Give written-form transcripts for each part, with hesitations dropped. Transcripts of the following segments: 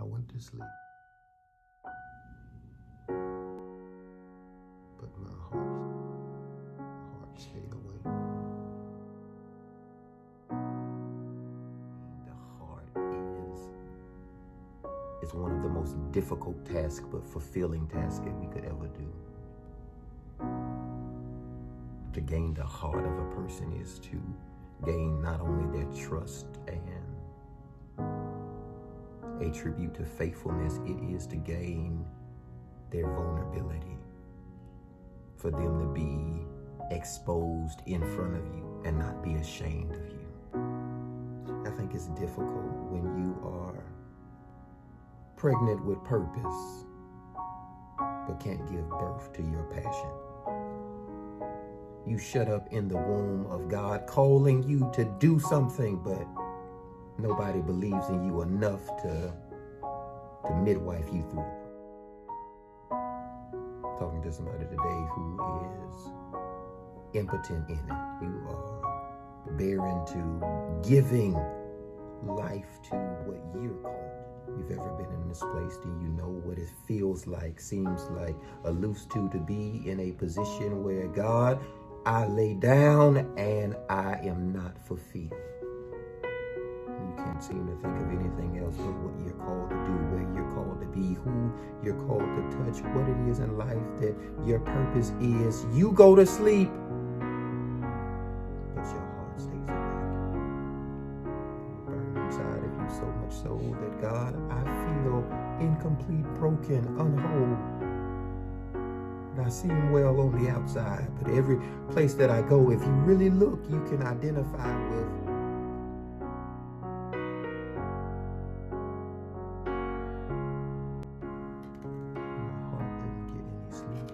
I went to sleep, but my heart stayed awake. The heart is one of the most difficult tasks but fulfilling tasks that we could ever do. To gain the heart of a person is to gain not only their trust and a tribute to faithfulness, it is to gain their vulnerability, for them to be exposed in front of you and not be ashamed of you. I think it's difficult when you are pregnant with purpose but can't give birth to your passion. You shut up in the womb of God calling you to do something, but nobody believes in you enough to midwife you through it. Talking to somebody today who is impotent in it. You are barren to giving life to what you're called. You've ever been in this place? Do you know what it feels like, seems like, alludes to be in a position where God, I lay down and I am not fulfilled. You can't seem to think of anything else but what you're called to do, where you're called to be, who you're called to touch, what it is in life that your purpose is. You go to sleep, but your heart stays awake. It burns inside of you so much so that, God, I feel incomplete, broken, unwhole. I seem well on the outside, but every place that I go, if you really look, you can identify with my heart didn't get any sleep.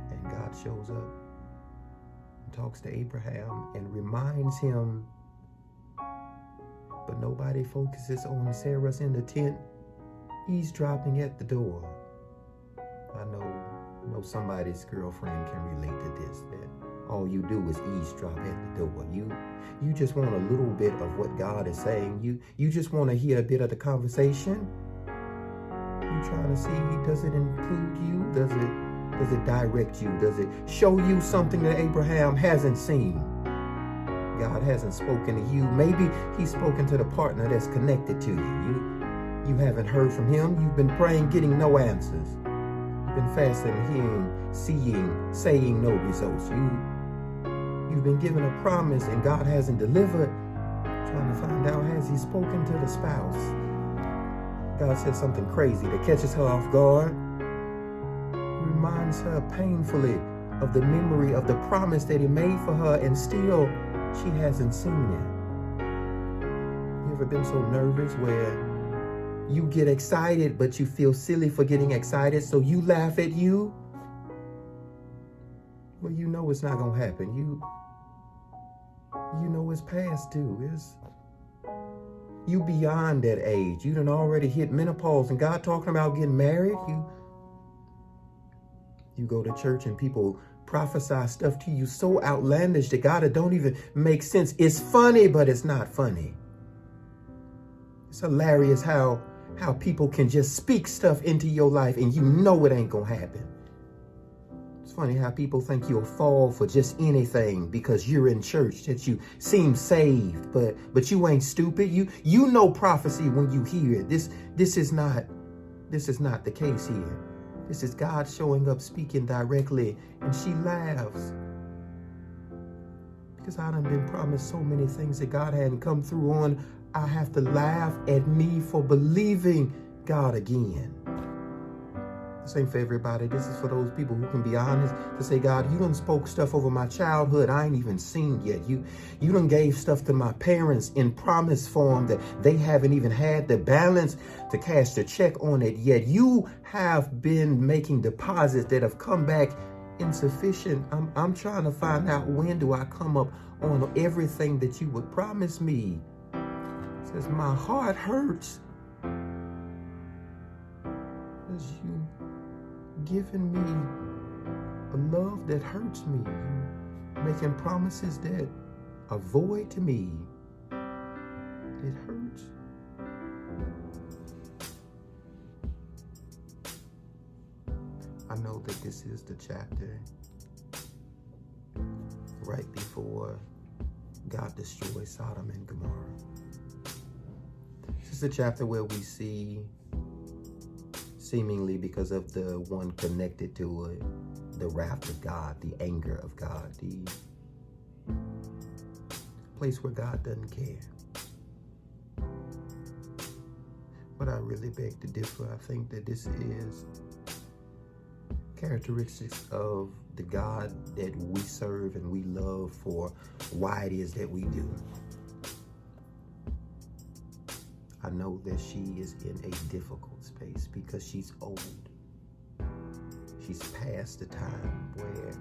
And God shows up and talks to Abraham and reminds him, but nobody focuses on Sarah's in the tent, eavesdropping at the door. I know somebody's girlfriend can relate to this, that all you do is eavesdrop at the door. You just want a little bit of what God is saying. You just want to hear a bit of the conversation. You trying to see, does it include you? Does it direct you? Does it show you something that Abraham hasn't seen? God hasn't spoken to you. Maybe he's spoken to the partner that's connected to you. You haven't heard from him. You've been praying, getting no answers. Been fasting, hearing, seeing, saying no results. You've been given a promise and God hasn't delivered. Trying to find out, has he spoken to the spouse? God says something crazy that catches her off guard. Reminds her painfully of the memory of the promise that he made for her, and still she hasn't seen it. You ever been so nervous where you get excited, but you feel silly for getting excited, so you laugh at you? Well, you know it's not going to happen. You know it's past due. You beyond that age. You done already hit menopause, and God talking about getting married. You go to church and people prophesy stuff to you so outlandish that God, it don't even make sense. It's funny, but it's not funny. It's hilarious how people can just speak stuff into your life and you know it ain't gonna happen. It's funny how people think you'll fall for just anything because you're in church, that you seem saved, but you ain't stupid. You know prophecy when you hear it. This is not the case here. This is God showing up, speaking directly, and she laughs. Because I done been promised so many things that God hadn't come through on. I have to laugh at me for believing God again. This ain't for everybody. This is for those people who can be honest to say, God, you done spoke stuff over my childhood I ain't even seen yet. You done gave stuff to my parents in promise form that they haven't even had the balance to cash the check on it yet. You have been making deposits that have come back insufficient. I'm trying to find out, when do I come up on everything that you would promise me? Says my heart hurts because you given me a love that hurts me. You making promises that are void to me. It hurts. think this is the chapter right before God destroys Sodom and Gomorrah. This is the chapter where we see, seemingly because of the one connected to it, the wrath of God, the anger of God, the place where God doesn't care. But I really beg to differ. I think that this is characteristics of the God that we serve and we love for why it is that we do. I know that she is in a difficult space because she's old. She's past the time where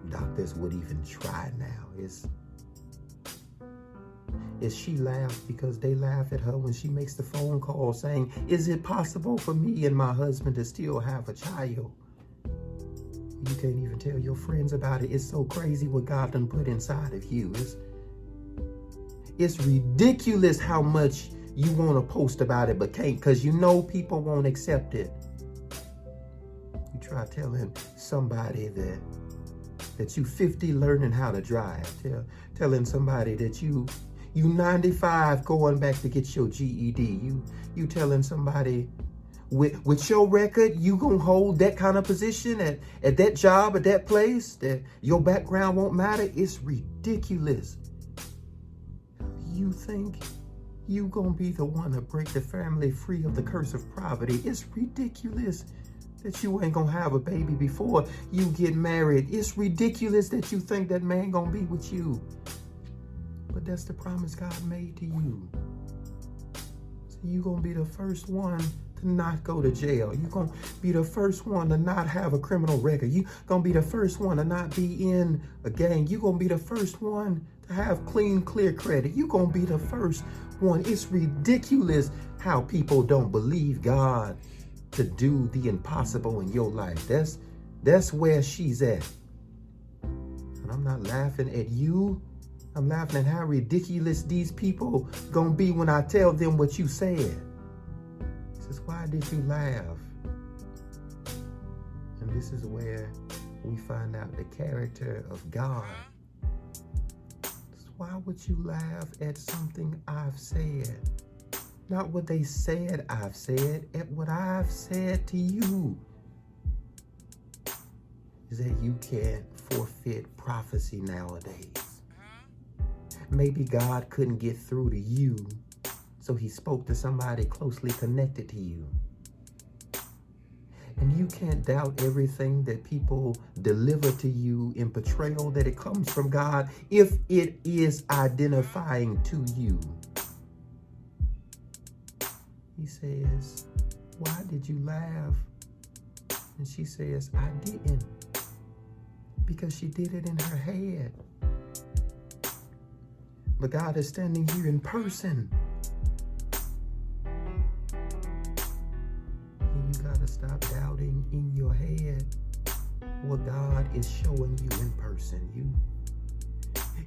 doctors would even try now. Is she laughed because they laugh at her when she makes the phone call saying, is it possible for me and my husband to still have a child? You can't even tell your friends about it. It's so crazy what God done put inside of you. It's ridiculous how much you want to post about it but can't, because you know people won't accept it. You try telling somebody that you 50 learning how to drive. Telling somebody that you 95 going back to get your GED. You telling somebody with your record, you gonna hold that kind of position at that job, at that place, that your background won't matter. It's ridiculous. You think you gonna be the one to break the family free of the curse of poverty. It's ridiculous that you ain't gonna have a baby before you get married. It's ridiculous that you think that man gonna be with you. But that's the promise God made to you. So you gonna be the first one to not go to jail. You gonna be the first one to not have a criminal record. You gonna be the first one to not be in a gang. You gonna be the first one to have clean, clear credit. You gonna be the first one. It's ridiculous how people don't believe God to do the impossible in your life. That's where she's at. And I'm not laughing at you. I'm laughing at how ridiculous these people gonna be when I tell them what you said. He says, why did you laugh? And this is where we find out the character of God. Why would you laugh at something I've said? Not what they said I've said, at what I've said to you. Is that you can't forfeit prophecy nowadays. Maybe God couldn't get through to you, so he spoke to somebody closely connected to you. And you can't doubt everything that people deliver to you in portrayal that it comes from God if it is identifying to you. He says, why did you laugh? And she says, I didn't. Because she did it in her head. But God is standing here in person. And you gotta stop doubting in your head what God is showing you in person.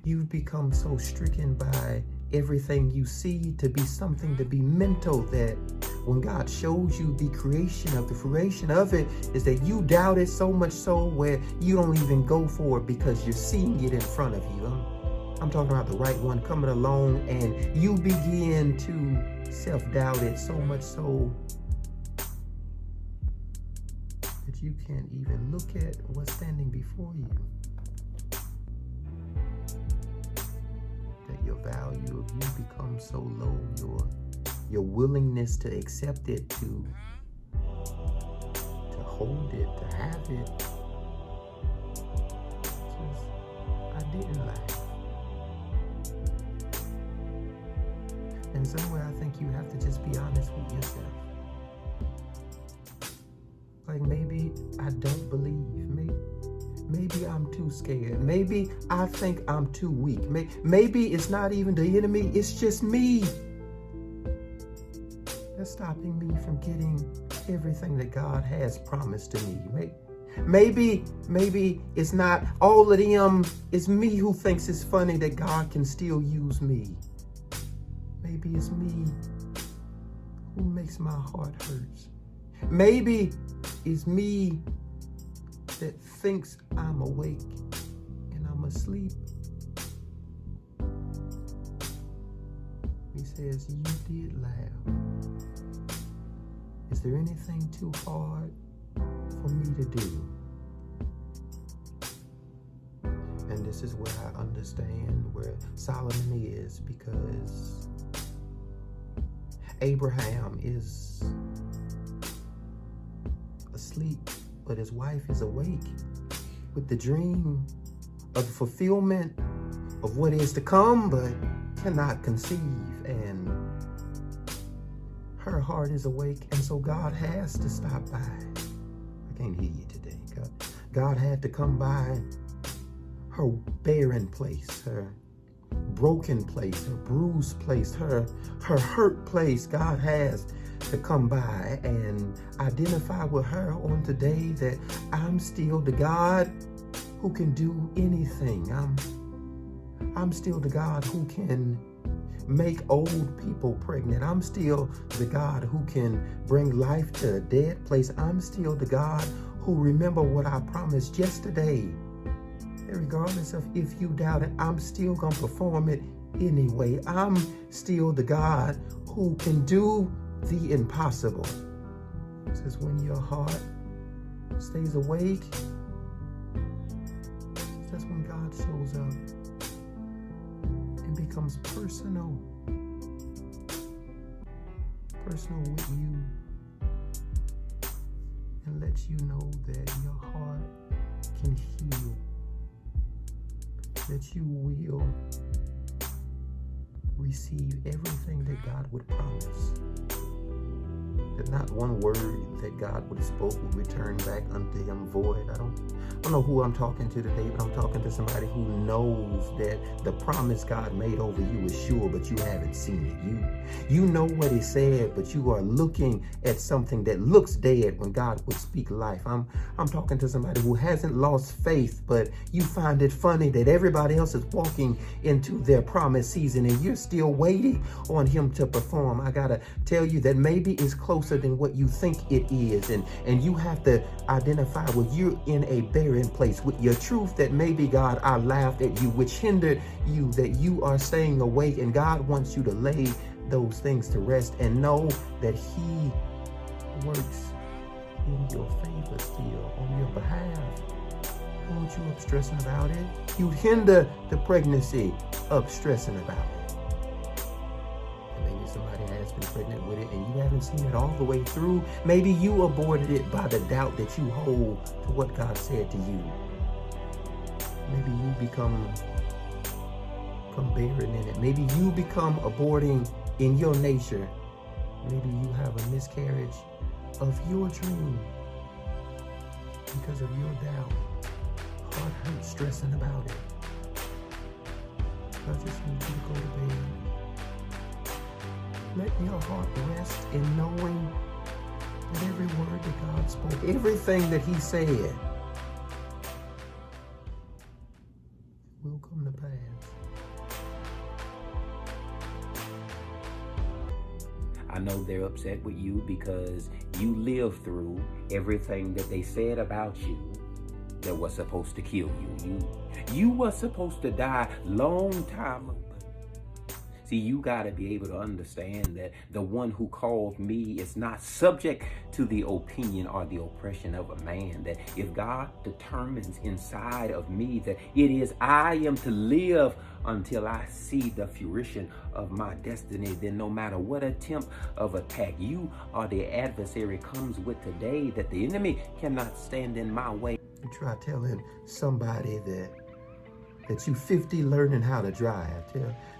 You've become so stricken by everything you see to be something to be mental, that when God shows you the creation of the fruition of it, is that you doubt it so much so where you don't even go for it because you're seeing it in front of you. I'm talking about the right one coming along, and you begin to self-doubt it so much so that you can't even look at what's standing before you. That your value of you becomes so low, your willingness to accept it, to hold it, to have it. Says, I didn't laugh. And somewhere I think you have to just be honest with yourself. Like, maybe I don't believe. Maybe I'm too scared. Maybe I think I'm too weak. Maybe it's not even the enemy, it's just me. That's stopping me from getting everything that God has promised to me. Maybe it's not all of them, it's me who thinks it's funny that God can still use me. Maybe it's me who makes my heart hurt. Maybe it's me that thinks I'm awake and I'm asleep. He says, you did laugh. Is there anything too hard for me to do? And this is where I understand where Solomon is, because Abraham is asleep, but his wife is awake with the dream of the fulfillment of what is to come, but cannot conceive. And her heart is awake, and so God has to stop by. I can't hear you today. God had to come by her barren place, her broken place, her bruised place, her hurt place. God has to come by and identify with her on today that I'm still the God who can do anything. I'm still the God who can make old people pregnant. I'm still the God who can bring life to a dead place. I'm still the God who remember what I promised yesterday. And regardless of if you doubt it, I'm still going to perform it anyway. I'm still the God who can do the impossible. It says when your heart stays awake, that's when God shows up and becomes personal with you, and lets you know that your heart can heal, that you will receive everything that God would promise. That not one word that God would have spoke would return back unto him void. I don't know who I'm talking to today, but I'm talking to somebody who knows that the promise God made over you is sure, but you haven't seen it. You know what he said, but you are looking at something that looks dead when God would speak life. I'm talking to somebody who hasn't lost faith, but you find it funny that everybody else is walking into their promised season and you're still waiting on him to perform. I gotta tell you that maybe it's closer than what you think it is, and you have to identify when you're in a barren place with your truth that maybe God, I laughed at you, which hindered you, that you are staying awake, and God wants you to lay those things to rest and know that he works in your favor still, on your behalf. Won't you up stressing about it? You hinder the pregnancy up stressing about it. And maybe somebody has been pregnant with it and you haven't seen it all the way through. Maybe you aborted it by the doubt that you hold to what God said to you. Maybe you become barren in it. Maybe you become aborting in your nature. Maybe you have a miscarriage of your dream because of your doubt. Heart hurt, stressing about it. I just need you to go to bed. Let your heart rest in knowing that every word that God spoke, everything that he said, will come to pass. I know they're upset with you because you lived through everything that they said about you that was supposed to kill you. You were supposed to die long time ago. See, you got to be able to understand that the one who called me is not subject to the opinion or the oppression of a man. That if God determines inside of me that it is I am to live until I see the fruition of my destiny, then no matter what attempt of attack you or the adversary comes with today, that the enemy cannot stand in my way. You try telling somebody that you 50 learning how to drive.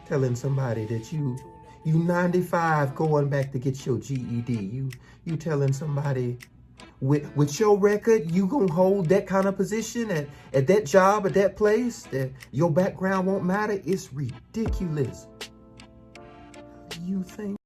Telling somebody that you 95 going back to get your GED. You telling somebody with your record, you gonna hold that kind of position at that job, at that place, that your background won't matter. It's ridiculous. You think